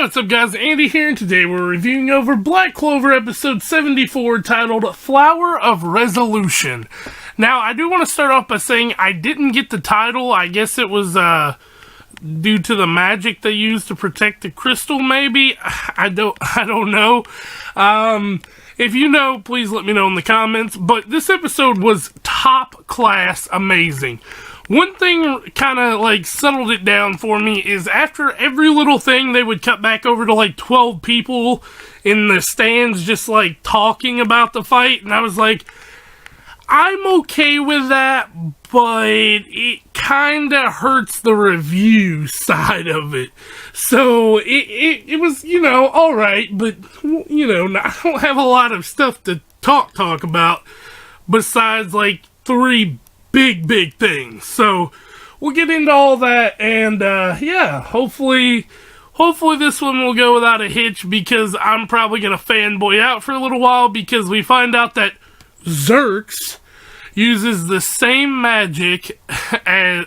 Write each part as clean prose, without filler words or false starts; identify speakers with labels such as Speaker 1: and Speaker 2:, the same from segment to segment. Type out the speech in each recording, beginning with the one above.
Speaker 1: Hey, what's up guys, Andy here, and today we're reviewing over Black Clover episode 74 titled Flower of Resolution. Now, I do want to start off by saying I didn't get the title. I guess it was due to the magic they used to protect the crystal, maybe? I don't know. If you know, please let me know in the comments. But this episode was top class amazing. One thing kind of like settled it down for me is after every little thing they would cut back over to like 12 people in the stands just like talking about the fight, and I was like, I'm okay with that, but it kind of hurts the review side of it. So it was, you know, alright, but you know, I don't have a lot of stuff to talk about besides like three big things. So we'll get into all that, and yeah, hopefully this one will go without a hitch, because I'm probably gonna fanboy out for a little while, because we find out that Xerx uses the same magic as,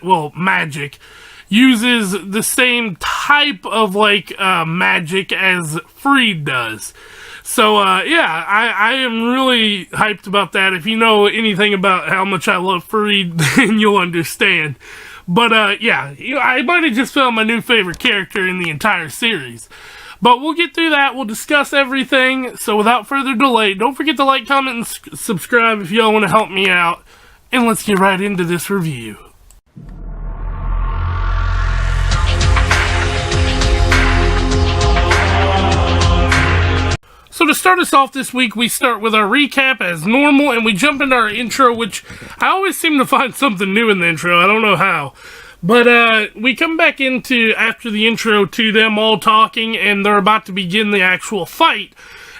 Speaker 1: uses the same type of like magic as Freed does. So, yeah, I am really hyped about that. If you know anything about how much I love Freed, then you'll understand. But, yeah, I might have just found my new favorite character in the entire series. But we'll get through that. We'll discuss everything. So, without further delay, don't forget to like, comment, and subscribe if y'all want to help me out. And let's get right into this review. So to start us off this week, we start with our recap as normal, and we jump into our intro, which I always seem to find something new in the intro. I don't know how. But we come back into, after the intro, to them all talking, and they're about to begin the actual fight.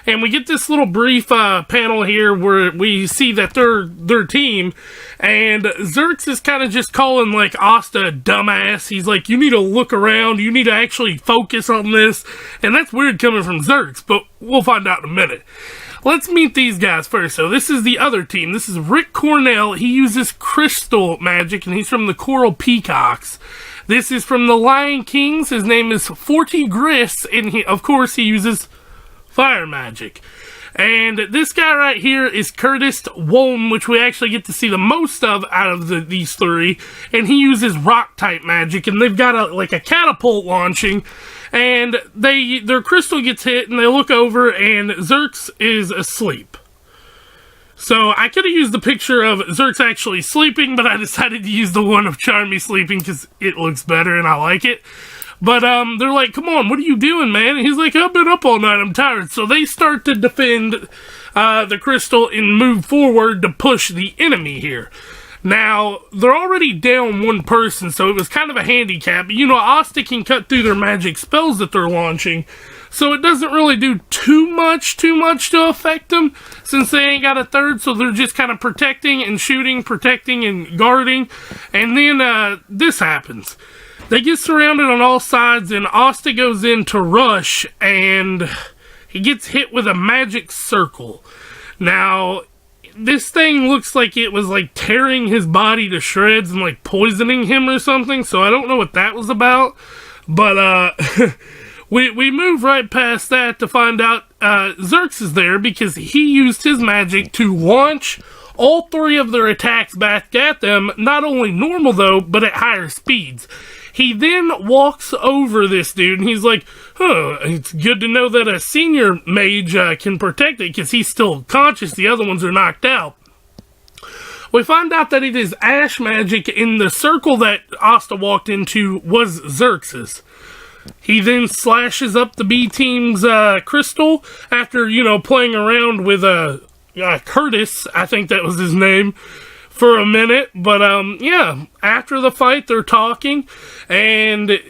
Speaker 1: And we get this little brief panel here where we see that their team, and Xerx is kind of just calling like Asta a dumbass. He's like, you need to look around, you need to actually focus on this, and that's weird coming from Xerx, but we'll find out in a minute. Let's meet these guys first. So this is the other team. This is Rick Cornell. He uses crystal magic, and he's from the Coral Peacocks. This is from the Lion Kings. His name is Forty Gris, and he, of course, he uses fire magic. And this guy right here is Curtis Wolm, which we actually get to see the most of out of these three, and he uses rock type magic, and they've got a catapult launching, and their crystal gets hit, and they look over, and Xerx is asleep. So I could have used the picture of Xerx actually sleeping, but I decided to use the one of Charmy sleeping because it looks better and I like it. But they're like, come on, what are you doing, man? And he's like, I've been up all night, I'm tired. So they start to defend the crystal and move forward to push the enemy here. Now, they're already down one person, so it was kind of a handicap. You know, Asta can cut through their magic spells that they're launching, so it doesn't really do too much to affect them, since they ain't got a third, so they're just kind of protecting and shooting, protecting and guarding. And then this happens. They get surrounded on all sides, and Asta goes in to rush, and he gets hit with a magic circle. Now, this thing looks like it was like tearing his body to shreds and like poisoning him or something, so I don't know what that was about. But we move right past that to find out Xerx is there because he used his magic to launch all three of their attacks back at them, not only normal though, but at higher speeds. He then walks over this dude, and he's like, it's good to know that a senior mage can protect it, because he's still conscious, the other ones are knocked out. We find out that it is ash magic, in the circle that Asta walked into was Xerx's. He then slashes up the B team's crystal, after, you know, playing around with Curtis, I think that was his name, for a minute. But yeah, after the fight they're talking, and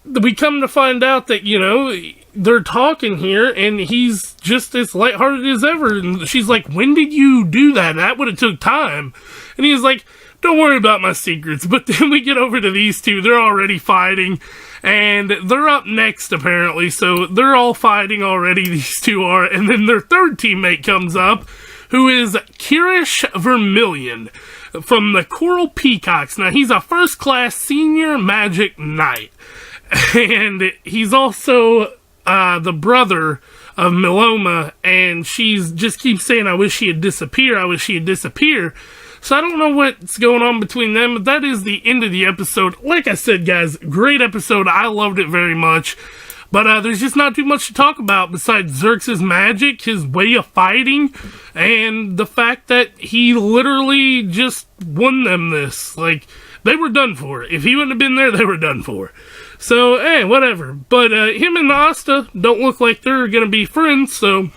Speaker 1: we come to find out that, you know, they're talking here, and he's just as lighthearted as ever, and she's like, when did you do that? That would have took time. And he's like, don't worry about my secrets. But then we get over to these two, they're already fighting, and they're up next apparently, so they're all fighting already, these two are. And then their third teammate comes up, who is Kirish Vermillion from the Coral Peacocks. Now, he's a first-class senior magic knight, and he's also the brother of Miloma, and she's just keeps saying, I wish he had disappeared, I wish he had disappeared. So I don't know what's going on between them, but that is the end of the episode. Like I said, guys, great episode. I loved it very much. But there's just not too much to talk about besides Xerx's magic, his way of fighting, and the fact that he literally just won them this. Like, they were done for. If he wouldn't have been there, they were done for. So, whatever. But him and Asta don't look like they're going to be friends, so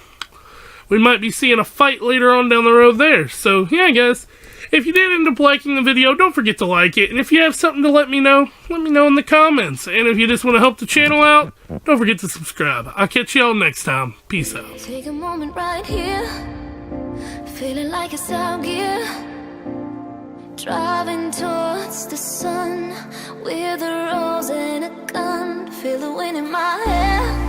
Speaker 1: we might be seeing a fight later on down the road there. So, yeah, guys. If you did end up liking the video, don't forget to like it. And if you have something to let me know in the comments. And if you just want to help the channel out, don't forget to subscribe. I'll catch y'all next time. Peace out.
Speaker 2: Take a moment right here. Feeling like it's out gear. Driving towards the sun with a rose and a gun. Feel the wind in my hair.